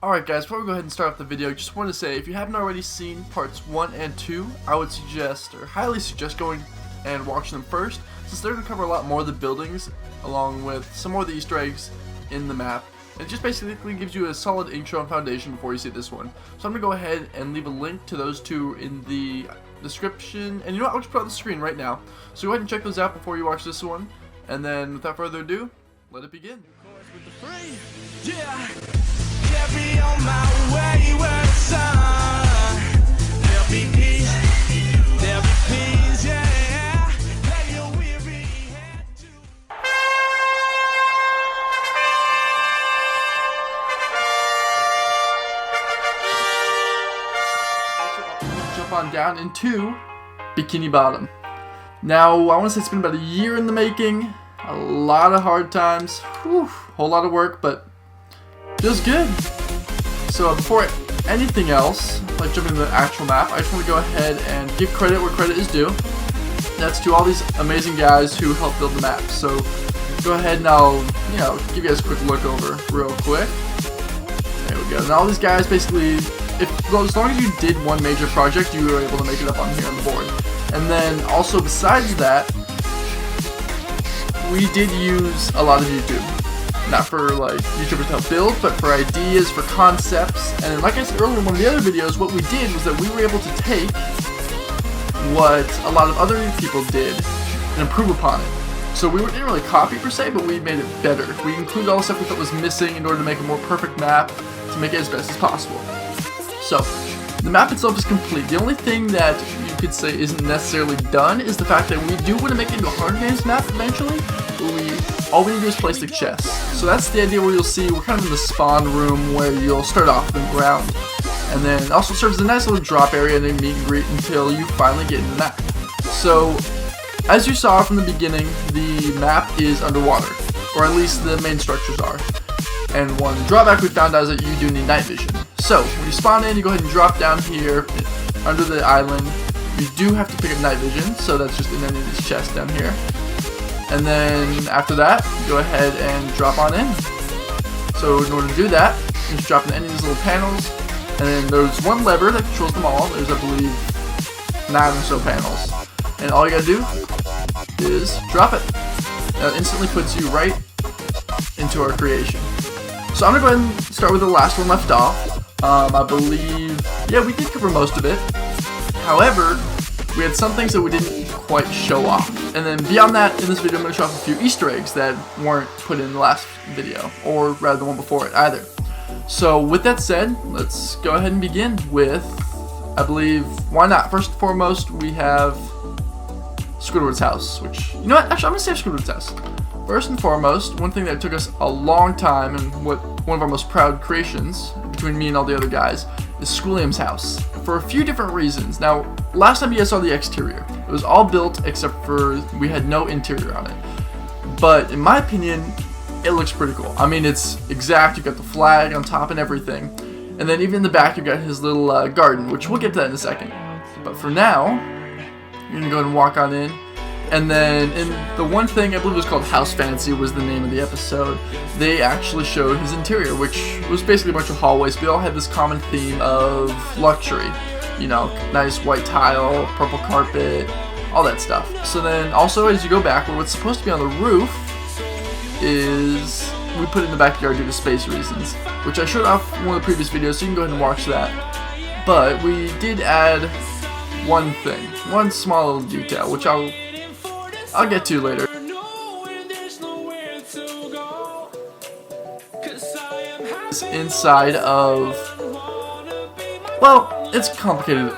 Alright guys, before we go ahead and start off the video, just want to say if you haven't already seen parts 1 and 2, I would suggest, or highly suggest, going and watching them first, since they're going to cover a lot more of the buildings, along with some more of the Easter eggs in the map. It just basically gives you a solid intro and foundation before you see this one. So I'm going to go ahead and leave a link to those two in the description, and you know what, I'll just put it on the screen right now. So go ahead and check those out before you watch this one, and then without further ado, let it begin. Yeah. Get me on my way where the sun. There'll be peace, yeah. Lay your weary head to. Jump on down into Bikini Bottom. Now, I want to say it's been about a year in the making, a lot of hard times, whole lot of work, but feels good. So before anything else, like jumping into the actual map, I just want to go ahead and give credit where credit is due. That's to all these amazing guys who helped build the map. So go ahead and I'll, give you guys a quick look over real quick. There we go. And all these guys basically, as long as you did one major project, you were able to make it up on here on the board. And then also besides that, we did use a lot of YouTube. Not for like YouTubers to help build, but for ideas, for concepts. And like I said earlier in one of the other videos, what we did was that we were able to take what a lot of other people did and improve upon it. So we didn't really copy per se, but we made it better. We included all the stuff we thought was missing in order to make a more perfect map, to make it as best as possible. So the map itself is complete. The only thing that you could say isn't necessarily done is the fact that we do want to make it into a hard games map eventually. All we need to do is place the chests. So that's the idea where you'll see we're kind of in the spawn room where you'll start off in the ground. And then it also serves as a nice little drop area and a meet and greet until you finally get in the map. So as you saw from the beginning, the map is underwater, or at least the main structures are. And one drawback we found out is that you do need night vision. So when you spawn in, you go ahead and drop down here under the island. You do have to pick up night vision, so that's just in any of these chests down here. And then after that, go ahead and drop on in. So in order to do that, you just drop in any of these little panels, and then there's one lever that controls them all. There's, I believe, 9 or so panels. And all you gotta do is drop it. That instantly puts you right into our creation. So I'm gonna go ahead and start with the last one left off. I believe, yeah, we did cover most of it. However, we had some things that we didn't quite show off. And then beyond that, in this video, I'm going to show off a few Easter eggs that weren't put in the last video, or rather the one before it either. So with that said, let's go ahead and begin with, I believe, why not? First and foremost, we have Squidward's house, which, you know what, actually I'm going to say Squidward's house. First and foremost, one thing that took us a long time, and one of our most proud creations, between me and all the other guys, is Squidward's house, for a few different reasons. Now, last time you guys saw the exterior, it was all built except for we had no interior on it. But in my opinion, it looks pretty cool. I mean, it's exact. You've got the flag on top and everything. And then even in the back, you've got his little garden, which we'll get to that in a second. But for now, you're going to go ahead and walk on in. And then in the one thing, I believe it was called House Fancy was the name of the episode, they actually showed his interior, which was basically a bunch of hallways. They all had this common theme of luxury. You know, nice white tile, purple carpet, all that stuff. So then also as you go back, what's supposed to be on the roof is we put it in the backyard due to space reasons, which I showed off in one of the previous videos, so you can go ahead and watch that. But we did add one thing, one small little detail, which I'll get to later. Inside of, well, it's complicated.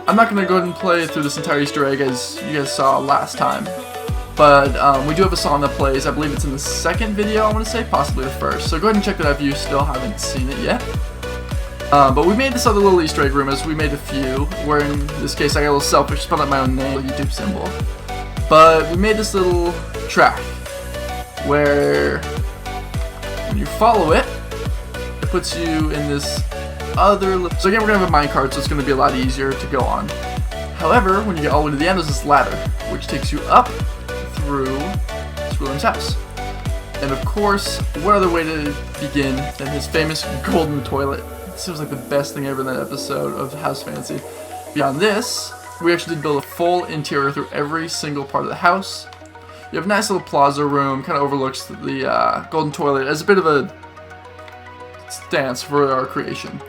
I'm not going to go ahead and play through this entire Easter egg as you guys saw last time. But we do have a song that plays. I believe it's in the second video, I want to say, possibly the first. So go ahead and check that out if you still haven't seen it yet. But we made this other little Easter egg room, as we made a few, where in this case I got a little selfish, spelled out my own name, YouTube symbol. But we made this little track where when you follow it, it puts you in this other. So again, we're gonna have a minecart, so it's gonna be a lot easier to go on. However, when you get all the way to the end, there's this ladder, which takes you up through Squidward's house. And of course, what other way to begin than his famous golden toilet? This was like the best thing ever in that episode of House Fancy. Beyond this, we actually did build a full interior through every single part of the house. You have a nice little plaza room, kind of overlooks the golden toilet as a bit of a stance for our creation.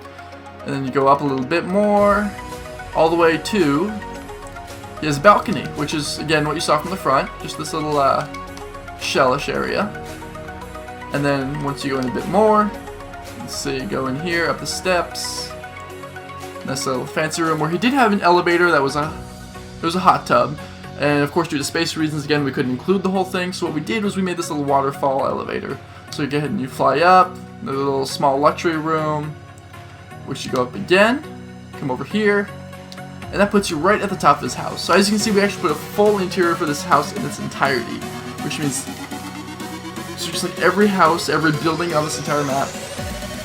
And then you go up a little bit more, all the way to his balcony, which is again what you saw from the front, just this little shellish area. And then once you go in a bit more, let's see, go in here, up the steps. Nice little fancy room where he did have an elevator that was a hot tub. And of course, due to space reasons, again, we couldn't include the whole thing. So what we did was we made this little waterfall elevator. So you go ahead and you fly up, the little small luxury room, which you go up again, come over here, and that puts you right at the top of this house. So as you can see, we actually put a full interior for this house in its entirety, which means so just like every house, every building on this entire map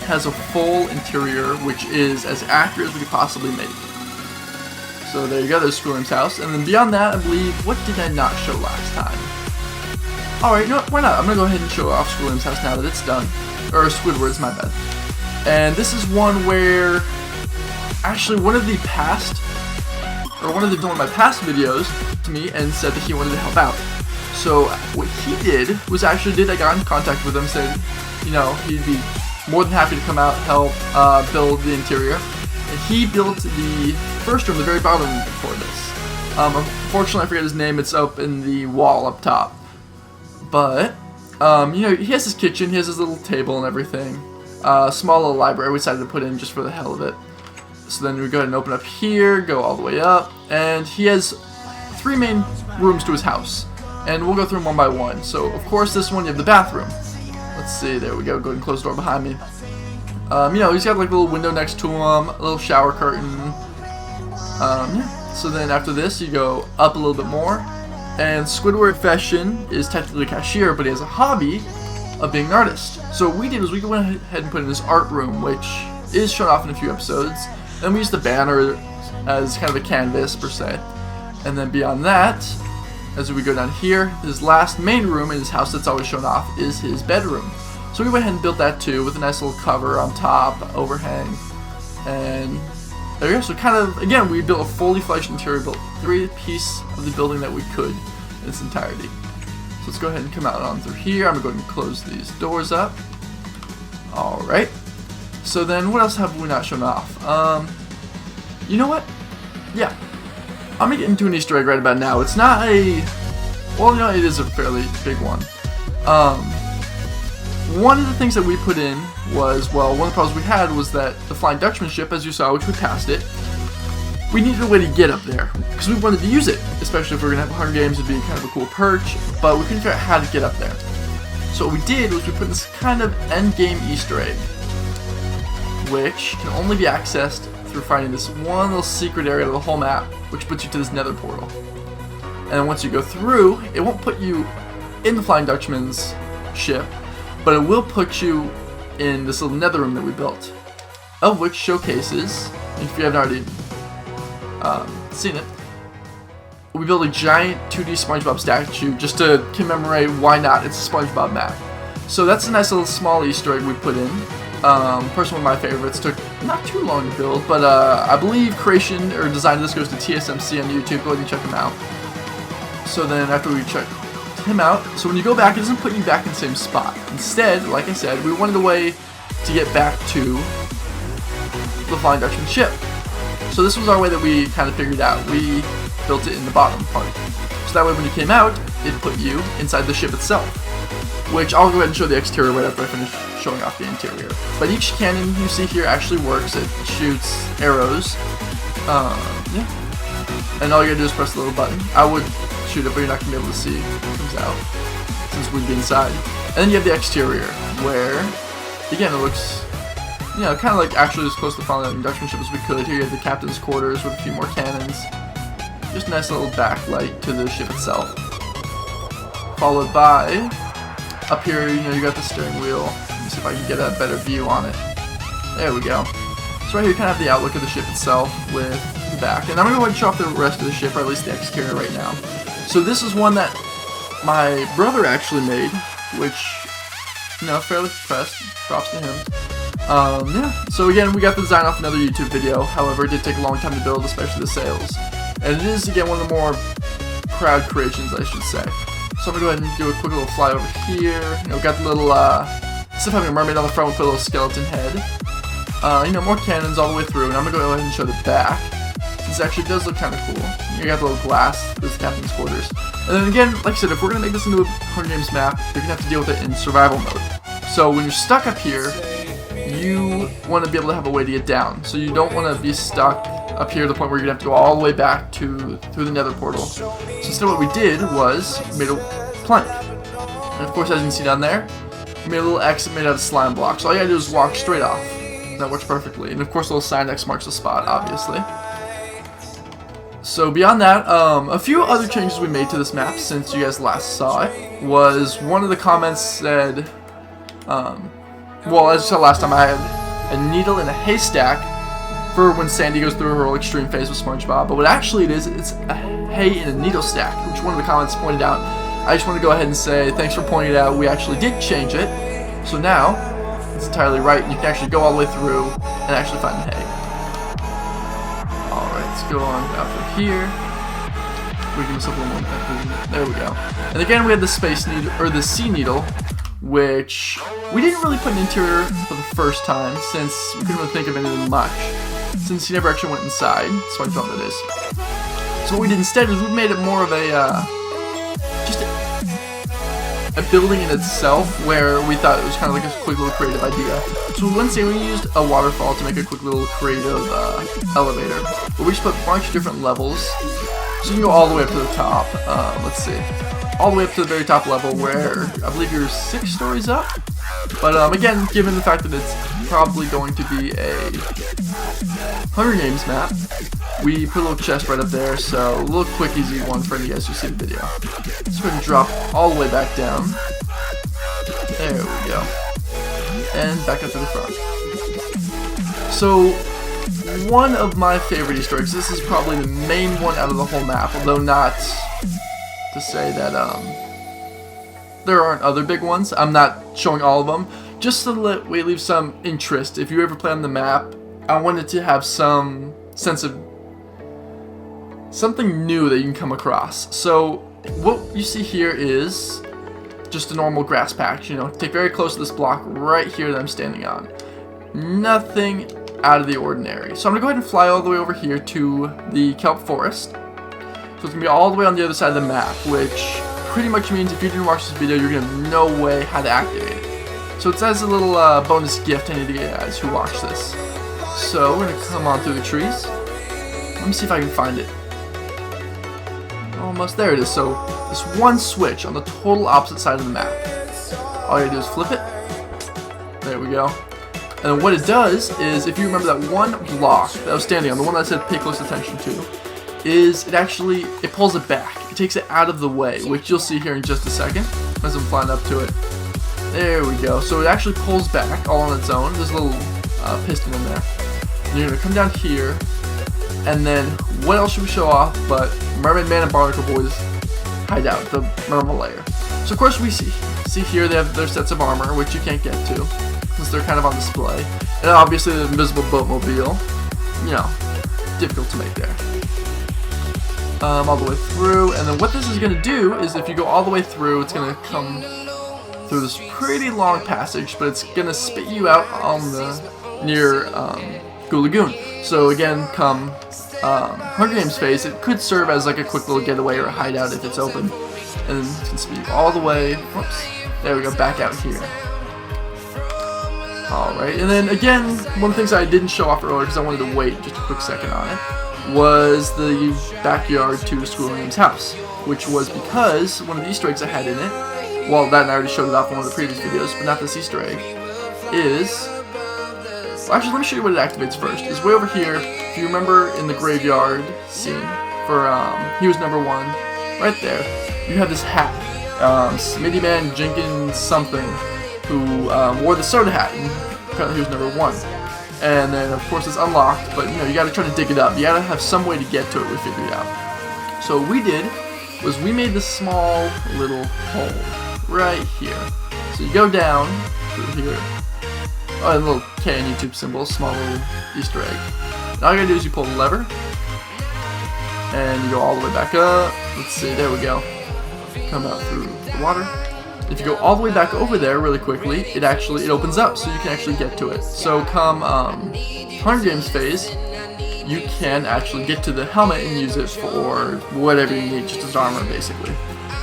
has a full interior, which is as accurate as we could possibly make. So there you go, there's Squidward's house. And then beyond that, I believe, what did I not show last time? Alright, you know what, why not? I'm going to go ahead and show off Squidward's house now that it's done. Or Squidward's, my bad. And this is one where, actually one of my past videos to me and said that he wanted to help out. So what he did was I got in contact with him, said, you know, he'd be more than happy to come out, help build the interior. And he built the first room, the very bottom room for this. Unfortunately, I forget his name. It's up in the wall up top. But, you know, he has his kitchen, he has his little table and everything. Small little library we decided to put in just for the hell of it. So then we go ahead and open up here, go all the way up, and he has 3 main rooms to his house. And we'll go through them one by one. So, of course, this one, you have the bathroom. Let's see, there we go, go ahead and close the door behind me. You know, he's got like a little window next to him, a little shower curtain. Yeah. So then after this, you go up a little bit more. And Squidward profession is technically a cashier, but he has a hobby of being an artist. So what we did was we went ahead and put in this art room, which is shown off in a few episodes. And we used the banner as kind of a canvas, per se. And then beyond that, as we go down here, his last main room in his house that's always shown off is his bedroom. So we went ahead and built that too, with a nice little cover on top, overhang. And there you go. So kind of, again, we built a fully fledged interior, built every piece of the building that we could in its entirety. So let's go ahead and come out on through here. I'm going to go ahead and close these doors up. Alright. So then what else have we not shown off? You know what? Yeah. I'm going to get into an Easter egg right about now. It's not a... Well, you know, it is a fairly big one. One of the things that we put in was, well, one of the problems we had was that the Flying Dutchman ship, as you saw, which we passed it, we needed a way to get up there, because we wanted to use it, especially if we were going to have Hunger Games, it'd be kind of a cool perch, but we couldn't figure out how to get up there. So what we did was we put this kind of endgame Easter egg, which can only be accessed through finding this one little secret area of the whole map, which puts you to this nether portal. And then once you go through, it won't put you in the Flying Dutchman's ship, but it will put you in this little nether room that we built, of which showcases, if you haven't already seen it, we built a giant 2D SpongeBob statue just to commemorate why not, it's a SpongeBob map. So that's a nice little small Easter egg we put in. Personally, one of my favorites. Took not too long to build, but I believe creation or design of this goes to TSMC on YouTube. Go ahead and check him out. So then after we check him out, so when you go back, it doesn't put you back in the same spot. Instead, like I said, we wanted a way to get back to the Flying Dutchman ship. So this was our way that we kind of figured out. We built it in the bottom part. So that way when you came out, it put you inside the ship itself. Which I'll go ahead and show the exterior right after I finish showing off the interior. But each cannon you see here actually works. It shoots arrows. Yeah. And all you gotta do is press the little button. I would shoot it, but you're not gonna be able to see what comes out since we'd be inside. And then you have the exterior, where again it looks, you know, kind of like actually as close to the Flying Dutchman ship as we could. Here you have the captain's quarters with a few more cannons. Just a nice little backlight to the ship itself. Followed by, up here, you know, you got the steering wheel. Let me see if I can get a better view on it. There we go. So right here you kind of have the outlook of the ship itself with the back. And I'm going to go ahead and show off the rest of the ship, or at least the exterior right now. So this is one that my brother actually made, which you know, fairly impressed. Props to him. Yeah. So again, we got the design off another YouTube video. However, it did take a long time to build, especially the sails. And it is, again, one of the more proud creations, I should say. So I'm gonna go ahead and do a quick little fly over here. You know, got the little, instead of having a mermaid on the front, we put a little skeleton head. You know, more cannons all the way through, and I'm gonna go ahead and show the back. This actually does look kind of cool. You got the little glass, this is the captain's quarters. And then again, like I said, if we're gonna make this into a Hunger Games map, you're gonna have to deal with it in survival mode. So when you're stuck up here, you want to be able to have a way to get down. So you don't want to be stuck up here to the point where you're gonna have to go all the way back through the nether portal. So instead what we did was made a plank. And of course, as you can see down there, we made a little X made out of slime blocks. So all you gotta do is walk straight off. That works perfectly. And of course, a little sign X marks the spot, obviously. So beyond that, a few other changes we made to this map since you guys last saw it was one of the comments said, well, as you saw last time, I had a needle in a haystack for when Sandy goes through her extreme phase with SpongeBob, but what actually it is, it's a hay in a needle stack, which one of the comments pointed out. I just want to go ahead and say thanks for pointing it out. We actually did change it, so now it's entirely right, and you can actually go all the way through and actually find the hay. Alright, let's go on out from here. We can just a little more. There we go. And again, we had the space needle, or the sea needle, which we didn't really put an interior for the first time since we couldn't really think of anything much, since he never actually went inside. So I thought that is. So what we did instead is we made it more of a just a building in itself, where we thought it was kind of like a quick little creative idea. So we went and we used a waterfall to make a quick little creative elevator, but we just put a bunch of different levels. So you can go all the way up to the top. Let's see. All the way up to the very top level where I believe you're 6 stories up. But again, given the fact that it's probably going to be a Hunger Games map, we put a little chest right up there, so a little quick, easy one for you guys who see the video. So we're going to drop all the way back down. There we go. And back up to the front. So one of my favorite Easter eggs, this is probably the main one out of the whole map, although not to say that there aren't other big ones. I'm not showing all of them, just to let we leave some interest. If you ever play on the map, I wanted to have some sense of something new that you can come across. So what you see here is just a normal grass patch. You know, take very close to this block right here that I'm standing on. Nothing out of the ordinary. So I'm gonna go ahead and fly all the way over here to the Kelp Forest. So it's going to be all the way on the other side of the map, which pretty much means if you didn't watch this video, you're going to have no way how to activate it. So it's as a little bonus gift to any of you guys who watch this. So we're going to come on through the trees. Let me see if I can find it. Almost. There it is. So this one switch on the total opposite side of the map. All you gotta do is flip it. There we go. And then what it does is, if you remember that one block that I was standing on, the one that I said pay close attention to, is it pulls it back. It takes it out of the way, which you'll see here in just a second as I'm flying up to it. There we go. So it actually pulls back all on its own. There's a little piston in there. And you're going to come down here, and then what else should we show off but Mermaid Man and Barnacle Boy's hideout, the Merma layer. So of course we see here they have their sets of armor, which you can't get to since they're kind of on display. And obviously the invisible Boatmobile, you know, difficult to make there. All the way through, and then what this is going to do is if you go all the way through, it's going to come through this pretty long passage, but it's going to spit you out on the near Goo Lagoon. So again, come Hunger Games phase, it could serve as like a quick little getaway or a hideout if it's open, and then it can spit you all the way, whoops, there we go, back out here. Alright, and then again, one of the things I didn't show off earlier because I wanted to wait just a quick second on it, was the backyard to Squidward's house, which was because one of the Easter eggs I had in it, well, that and I already showed it off in one of the previous videos, but not this Easter egg, is, well, actually, let me show you what it activates first. It's way over here. If you remember in the graveyard scene for He Was Number 1, right there, you have this hat, Smitty Man Jenkins something, who wore the soda hat, and apparently he was number 1. And then, of course, it's unlocked, but, you know, you gotta try to dig it up. You gotta have some way to get to it, we figured out. So what we did was we made this small little hole right here. So you go down through here. Oh, and a little K and YouTube symbol, small little Easter egg. And all you gotta do is you pull the lever, and you go all the way back up. Let's see, there we go. Come out through the water. If you go all the way back over there really quickly, it opens up so you can actually get to it. So come Hunger Games phase, you can actually get to the helmet and use it for whatever you need, just as armor basically.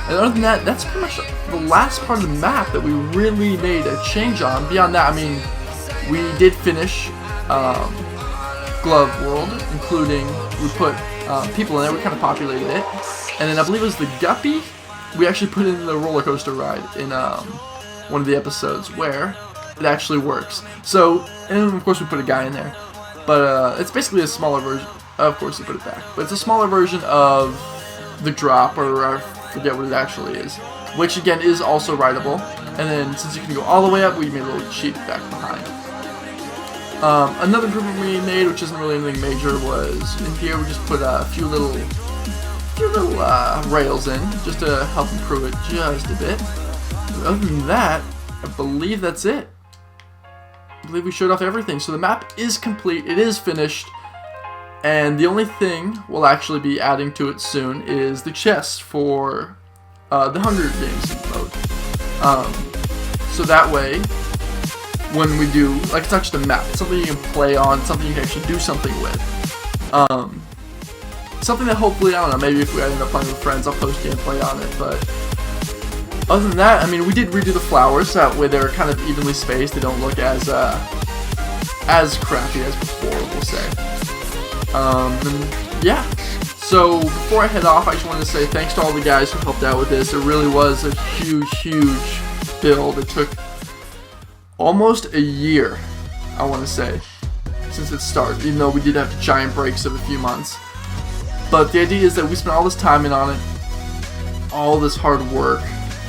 And other than that, that's pretty much the last part of the map that we really made a change on. Beyond that, I mean, we did finish Glove World, including we put people in there, we kind of populated it. And then I believe it was the Guppy, we actually put in the roller coaster ride in one of the episodes where it actually works. So, and of course we put a guy in there. But it's basically a smaller version, of course you put it back, but it's a smaller version of the drop, or I forget what it actually is, which again is also rideable. And then since you can go all the way up, we made a little cheat back behind. Another improvement we made, which isn't really anything major, was in here we just put a few little rails in, just to help improve it just a bit. But other than that, I believe that's it. I believe we showed off everything. So the map is complete, it is finished, and the only thing we'll actually be adding to it soon is the chest for the Hunger Games mode. So that way, when we do, like, it's not just a map, it's something you can play on, something you can actually do something with. Something that hopefully, I don't know, maybe if we end up playing with friends, I'll post gameplay on it, but other than that, I mean, we did redo the flowers, so that way they're kind of evenly spaced, they don't look as crappy as before, we'll say. And yeah, so before I head off, I just wanted to say thanks to all the guys who helped out with this. It really was a huge build. It took almost a year, I want to say, since it started, even though we did have giant breaks of a few months. But the idea is that we spent all this time in on it, all this hard work,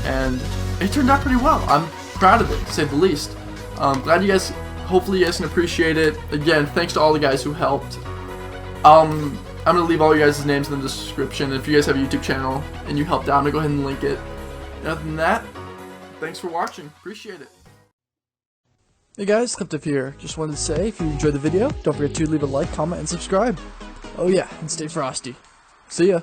and it turned out pretty well. I'm proud of it, to say the least. Glad you guys, hopefully you guys can appreciate it. Again, thanks to all the guys who helped. I'm going to leave all you guys' names in the description. If you guys have a YouTube channel and you helped out, I'm going to go ahead and link it. Other than that, thanks for watching. Appreciate it. Hey guys, KLEPTIV here. Just wanted to say, if you enjoyed the video, don't forget to leave a like, comment, and subscribe. Oh yeah, and stay frosty. See ya.